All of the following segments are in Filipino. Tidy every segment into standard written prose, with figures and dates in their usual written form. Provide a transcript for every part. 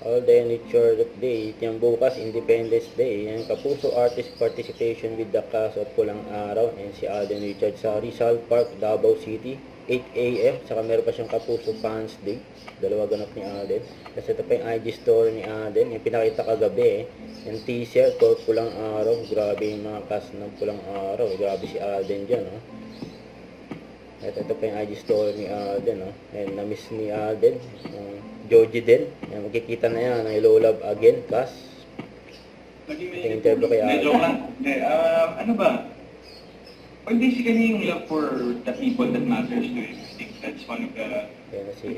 All the nature update. Yung bukas, Independence Day. Yung Kapuso Artist Participation with the cast of Pulang Araw. And si Alden Richards sa Rizal Park, Davao City. 8 a.m. Saka meron pa siyang Kapuso Fans Day. Dalawa ganap ni Alden. Kasi ito pa yung IG story ni Alden. Yung pinakita kagabi Yung teaser for Pulang Araw. Grabe yung mga cast ng Pulang Araw. Grabe si Alden dyan. Ito pa yung IG story ni Alden. And na-miss ni Alden. Joji din. Yan, magkikita na yan. Hello Love Again, Kas. Yung interview kay Alden. Ano ba? Well, basically, yung love for the people that matters to you. I think that's one of the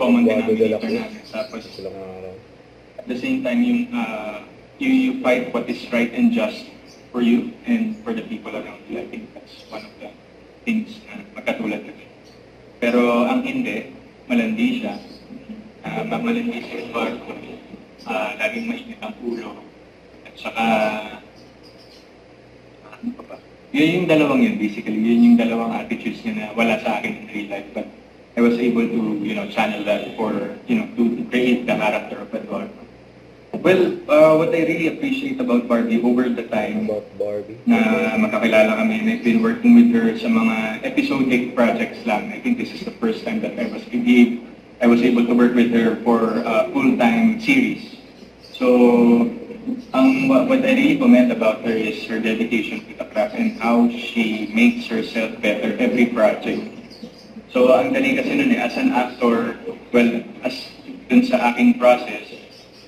common denominator natin. Tapos, at the same time, you fight what is right and just for you and for the people around you. I think that's one of the things na magkatulad natin. Pero ang hindi, malandi siya. Malandi siya yung barko. Laging mainit ang ulo. At saka, ano pa ba? Yun yung dalawang yun, basically. Yun yung dalawang attitudes niya na wala sa akin in real life. But I was able to, channel that for, to create the character of Eduardo. Well, what I really appreciate about Barbie over the time na makakilala kami, and I've been working with her sa mga episodic projects lang. I think this is the first time that I was able to work with her for a full-time series. So, what I really comment about her is her dedication to the craft and how she makes herself better every project. So, ang dali kasi nun as an actor, well, as dun sa aking process,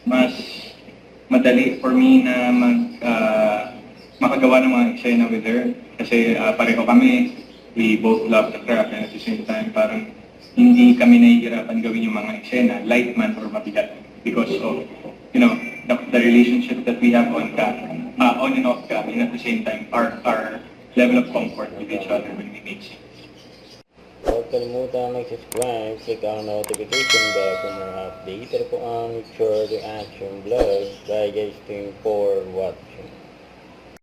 mas madali for me na makagawa ng mga eksena with her. Kasi pareho kami, we both love the craft and at the same time, parang hindi kami nahihirapan gawin yung mga eksena, light man or mabigat, because of, the relationship that we have on and off cam, and at the same time, our level of comfort with each other when we make scenes. Huwag kalimutan mag-subscribe, click ang notification bell for more update. Ito po ang Nature Reaction Vlog. Bye guys, thank you for watching.